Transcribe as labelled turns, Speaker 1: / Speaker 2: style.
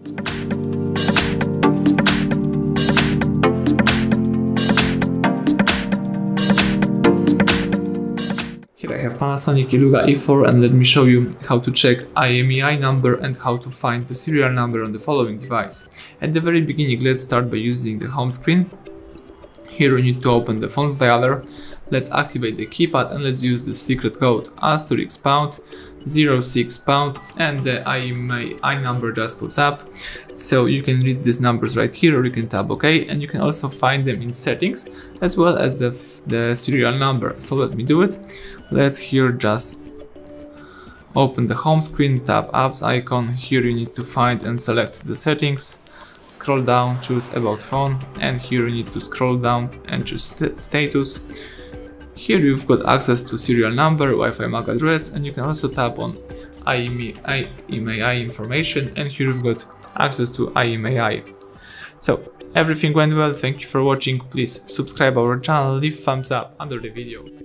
Speaker 1: Here I have PANASONIC Eluga A4 and let me show you how to check IMEI number and how to find the serial number on the following device. At the very beginning, let's start by using the home screen. Here we need to open the phone's dialer. Let's activate the keypad and let's use the secret code *#, 06# and the IMEI number just pops up. So you can read these numbers right here, or you can tap OK, and you can also find them in settings as well as the serial number. So let me do it. Let's here just open the home screen, tap apps icon. Here you need to find and select the settings. Scroll down, choose about phone, and here you need to scroll down and choose status. Here you've got access to serial number, Wi-Fi MAC address, and you can also tap on IMEI information, and here you've got access to IMEI. So everything went well, thank you for watching, please subscribe our channel, leave thumbs up under the video.